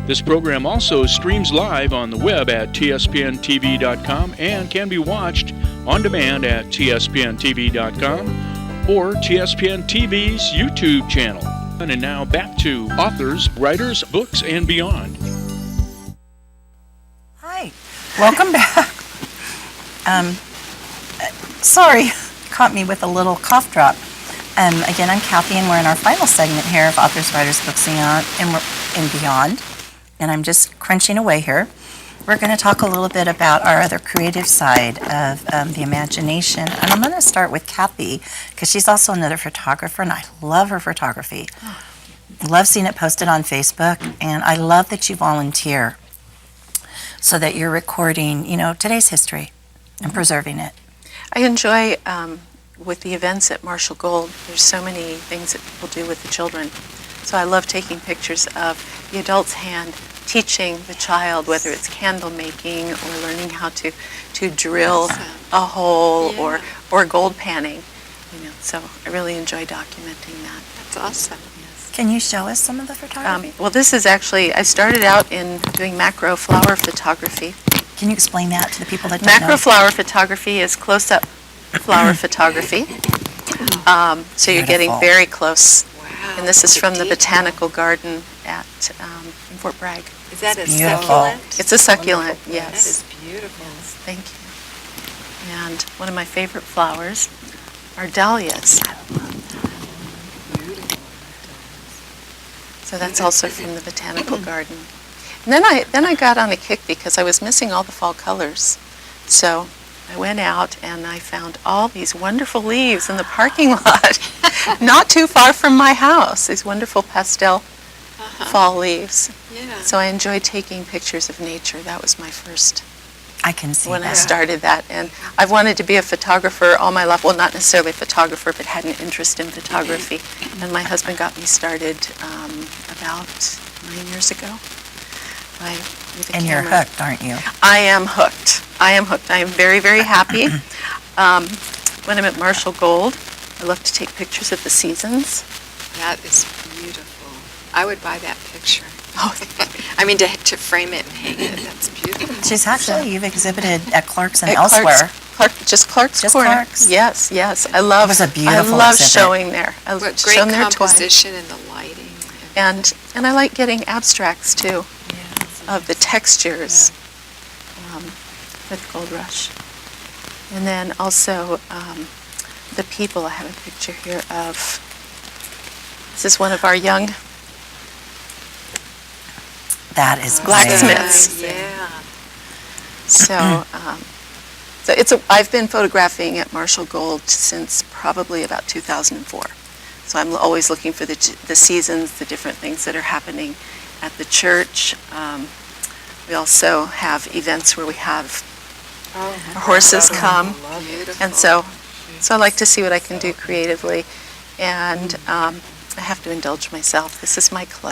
This program also streams live on the web at tspntv.com and can be watched on demand at tspntv.com or TSPN TV's YouTube channel. And now back to authors, writers, books, and beyond. Hi, welcome back. Sorry, caught me with a little cough drop. Again, I'm Kathy, and we're in our final segment here of Authors, Writers, Books, and Beyond. And I'm just crunching away here. We're going to talk a little bit about our other creative side of the imagination. And I'm going to start with Kathy, because she's also another photographer, and I love her photography. Love seeing it posted on Facebook, and I love that you volunteer so that you're recording, today's history and preserving it. I enjoy, with the events at Marshall Gold, there's so many things that people do with the children. So I love taking pictures of the adult's hand teaching the child, whether it's candle making or learning how to drill a hole or gold panning. So I really enjoy documenting that. That's awesome. Yes. Can you show us some of the photography? Well, this is actually, I started out in doing macro flower photography. Can you explain that to the people that don't know? Macro flower photography is close-up flower photography. So you're getting very close. Wow. And this is from the Botanical Garden at in Fort Bragg. Is that a beautiful. succulent? It's a succulent, yes. That is beautiful. Thank you. And one of my favorite flowers are dahlias. So that's also from the Botanical Garden. And then I got on a kick because I was missing all the fall colors. So I went out and I found all these wonderful leaves in the parking lot, not too far from my house, these wonderful pastel fall leaves. Yeah. So I enjoyed taking pictures of nature. That was my first I can see when that. I started that. And I've wanted to be a photographer all my life. Well, not necessarily a photographer, but had an interest in photography. And my husband got me started about 9 years ago. With a And you're camera. hooked, aren't you? I am hooked. I am hooked. I am very, very happy. When I'm at Marshall Gold, I love to take pictures of the seasons. That is beautiful. I would buy that picture. Oh, I mean, to frame it and hang it, that's beautiful. You've exhibited at Clark's and at elsewhere. Clark's Corner. Clark's? Yes, yes. I love. It was a beautiful I love exhibit. showing there. I've What shown great there twice. composition and the lighting. And I like getting abstracts too of the textures with Gold Rush. And then also the people. I have a picture here of. This is one of our young That is blacksmiths. Yeah. So, I've been photographing at Marshall Gold since probably about 2004. So I'm always looking for the seasons, the different things that are happening at the church. We also have events where we have our horses come, Beautiful. and so I like to see what I can do creatively. And I have to indulge myself. This is my Chloe.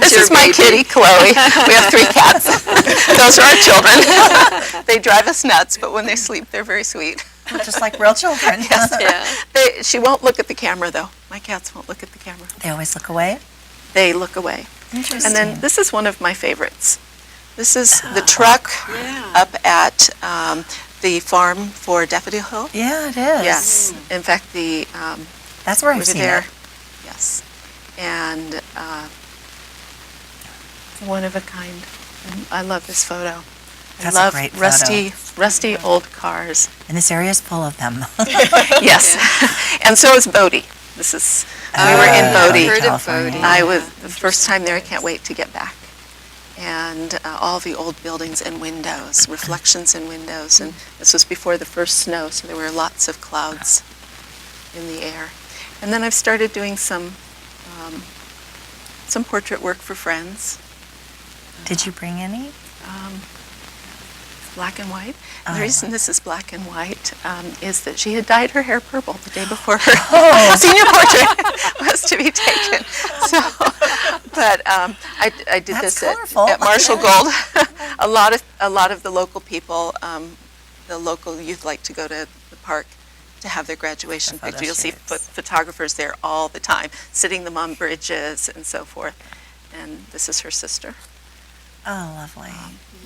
This is my kitty, Chloe. We have 3 cats. Those are our children. They drive us nuts, but when they sleep, they're very sweet. Just like real children. Yes. Yeah. She won't look at the camera, though. My cats won't look at the camera. They always look away. They look away. Interesting. And then this is one of my favorites. This is the truck up at the farm for Daffodil Hill. Yeah, it is. Yes. In fact, That's where I've over seen there. it. Yes. And one of a kind. And I love this photo. That's I love a great photo. rusty old cars. And this area is full of them. Yes. And so is Bodie. We were in Bodie. Heard of California. Bodie. I was the first time there. I can't wait to get back. And all the old buildings and windows, reflections in windows. And this was before the first snow, so there were lots of clouds in the air. And then I've started doing some portrait work for friends, Did you bring any? black and white. Oh. The reason this is black and white is that she had dyed her hair purple the day before her senior portrait was to be taken. So, but I did That's this colorful. at Marshall Gold. a lot of the local people, the local youth like to go to the park to have their graduation picture. You'll see photographers there all the time, sitting them on bridges and so forth. and this is her sister Oh, lovely.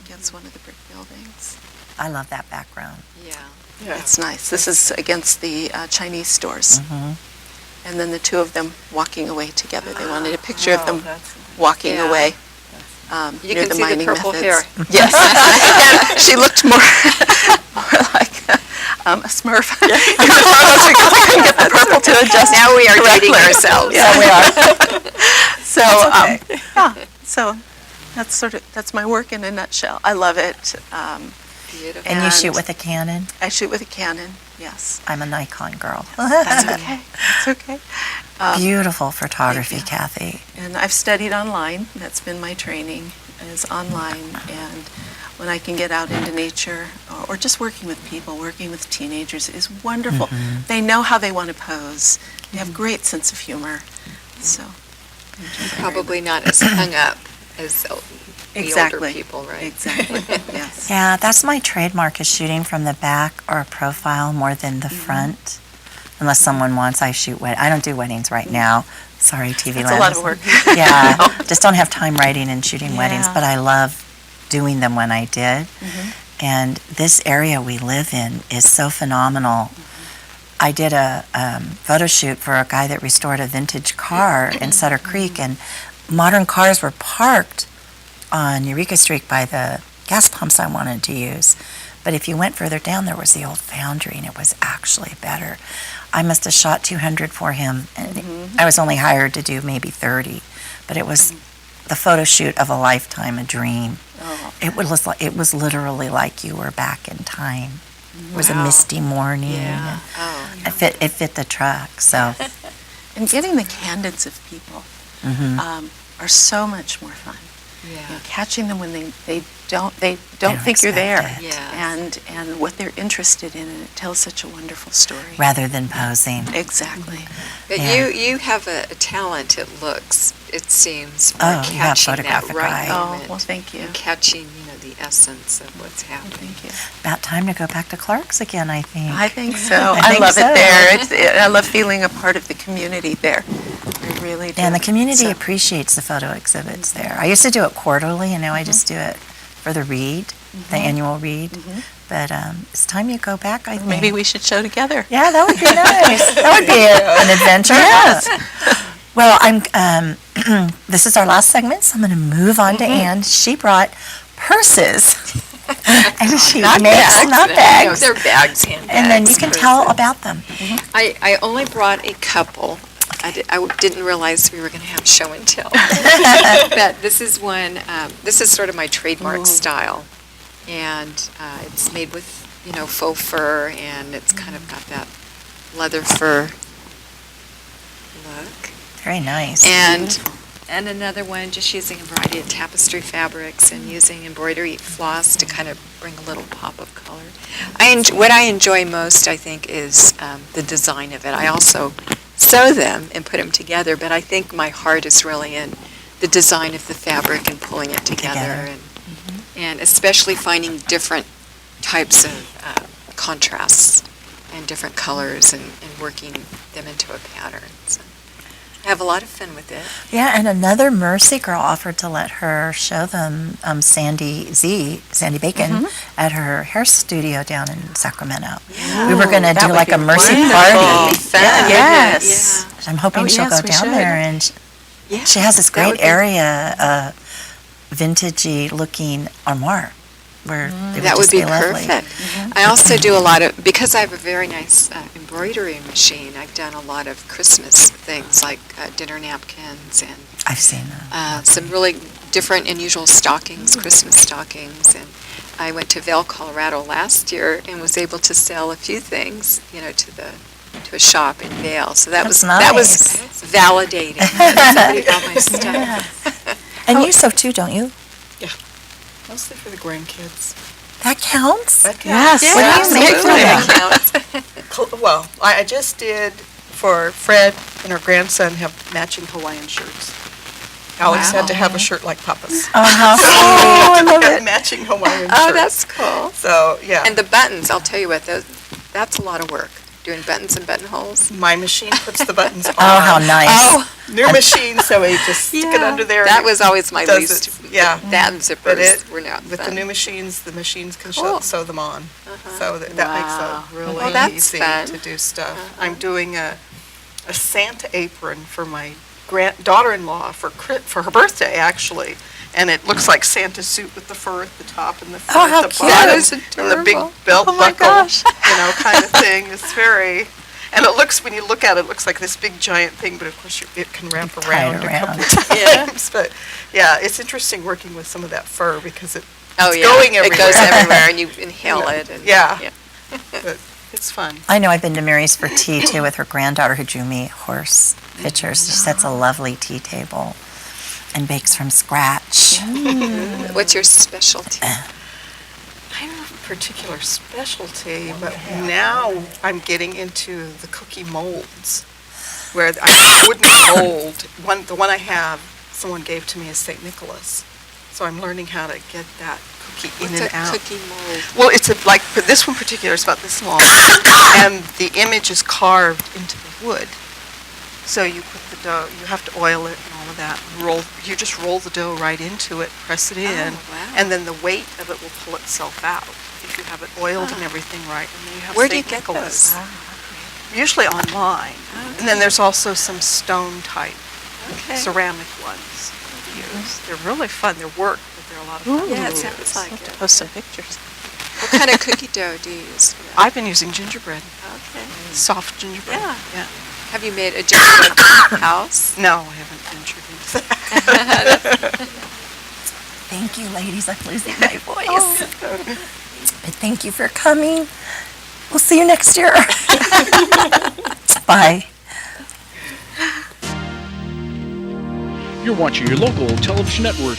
against one of the brick buildings. I love that background. Yeah. It's nice. This is against the Chinese stores. Mm-hmm. And then the two of them walking away together. They wanted a picture of them that's- walking Yeah. away You near can the see the mining purple methods. hair. Yes. And she looked more like a Smurf in the photos because I couldn't get the purple to adjust. Now we are dating correctly. ourselves. Yeah, we are. So, okay. yeah, so that's my work in a nutshell. I love it. Beautiful. And you shoot And- with a Canon? I shoot with a Canon, yes. I'm a Nikon girl. That's okay. That's okay. Beautiful photography, you. Kathy. And I've studied online. That's been my training, is online. And when I can get out into nature or just working with people, working with teenagers is wonderful. They know how they want to pose. They have great sense of humor. So Probably not as hung up as the older exactly. people, right? Exactly. Yes. Yeah, that's my trademark, is shooting from the back or a profile more than the front. Unless someone wants, I shoot I don't do weddings right now. Sorry, TV That's land. a lot of work. Yeah, just don't have time writing and shooting weddings, Yeah. but I love doing them when I did. And this area we live in is so phenomenal. I did a photo shoot for a guy that restored a vintage car in Sutter Creek, and modern cars were parked on Eureka Street by the gas pumps I wanted to use. But if you went further down, there was the old foundry, and it was actually better. I must have shot 200 for him, and I was only hired to do maybe 30. But it was the photo shoot of a lifetime, a dream. Oh, It was literally like you were back in time. It was a Wow. misty morning. Yeah. And it fit the truck. So and getting the candids of people are so much more fun. You know, Yeah. catching them when they don't don't think you're there, expect it. Yes. and what they're interested in, and it tells such a wonderful story. rather than posing. Exactly. But Yeah. you have a talent, it seems, for Oh, you have catching that photographic right eye. Oh, moment. well, thank you. And catching, the essence of what's happening. Thank you. About time to go back to Clark's again, I think. I think so. I I think love so. it there. I love feeling a part of the community there. I really do. And the community So- appreciates the photo exhibits there. I used to do it quarterly, and now I just do it for the read, the annual read. But it's time you go back, I think. Maybe we should show together. Yeah, that would be nice. That would be an adventure. Yes. Well, this is our last segment, so I'm going to move on to Ann. She brought purses. And she Not makes, bags. not No, bags. they're bags, handbags. And then you can tell about them. I only brought a couple. I didn't realize we were going to have show and tell. But this is one, this is sort of my trademark style. And it's made with, faux fur, and it's kind of got that leather fur look. Very nice. And another one, just using a variety of tapestry fabrics and using embroidery floss to kind of bring a little pop of color. What I enjoy most, I think, is the design of it. I also sew them and put them together, but I think my heart is really in the design of the fabric and pulling it together. And especially finding different types of contrasts and different colors and working them into a pattern. So I have a lot of fun with it. Yeah, and another Mercy girl offered to let her show them Sandy Bacon, at her hair studio down in Sacramento. We were going to do like a Mercy party. Fun. Yeah. Yes. I'm hoping Oh, she'll yes, go we down should. there, and Yeah. she has this That would great be- area, vintagey looking armoire where they That would just be lovely. perfect. I also do a lot of, because I have a very nice embroidery machine, I've done a lot of Christmas things like dinner napkins and I've seen them. some really different unusual stockings, Christmas stockings. And I went to Vail, Colorado last year and was able to sell a few things, to a shop in Vail. So that That's was validating. Somebody got my stuff. And you sew too, don't you? Mostly for the grandkids. That counts? That counts. Yes. What do you make for Absolutely. them? Well, I just did for Fred and her grandson have matching Hawaiian shirts. Alex had to have a shirt like Papa's. Oh, I love it. Matching Hawaiian Oh, shirts. that's cool. So, yeah. And the buttons, I'll tell you what, that's a lot of work, doing buttons and buttonholes? My machine puts the buttons on. Oh, how nice. Oh, New machine, so we just stick it under there. that and was always my does least. it. Yeah. That and But zippers were not with the fun. new machines, the machines can Cool. sew them on. So that Wow. makes it really Well, that's easy fun. to do stuff. I'm doing a Santa apron for my daughter-in-law for her birthday, actually. And it looks like Santa's suit with the fur at the top and the fur Oh, at how the cute. bottom. That is And the big adorable. belt Oh my buckle, gosh. kind of thing. It's very, and it looks, when you look at it, it looks like this big giant thing, but of course it can wrap Tie it around a around. couple of times. But yeah, it's interesting working with some of that fur because Oh, it's yeah. going It goes everywhere. everywhere and you inhale it. And, Yeah. But it's fun. I know I've been to Mary's for tea too with her granddaughter who drew me horse pictures. She sets a lovely tea table and bakes from scratch. What's your specialty? I don't have a particular specialty, but now I'm getting into the cookie molds, where I wouldn't mold. The one I have, someone gave to me as St. Nicholas. So I'm learning how to get that cookie in What's and a out. cookie mold? Well, it's like, for this one particular, it's about this long, and the image is carved into the wood. So you put the dough, you have to oil it and all of that. You just roll the dough right into it, press it in, Oh, wow. and then the weight of it will pull itself out if you have it oiled and everything right. And then you have Where do you St. get Nicholas. those? Usually online. And then there's also some stone type, Okay. ceramic ones to use. They're really fun. They're work, but they're a lot of fun. Yeah, it to sounds use. like Have to it. post some pictures. What kind of cookie dough do you use for that? I've been using gingerbread, Okay. soft gingerbread. Yeah. Have you made a gingerbread house? No, I haven't ventured into that. Thank you, ladies. I'm losing my voice. But thank you for coming. We'll see you next year. Bye. You're watching your local television network,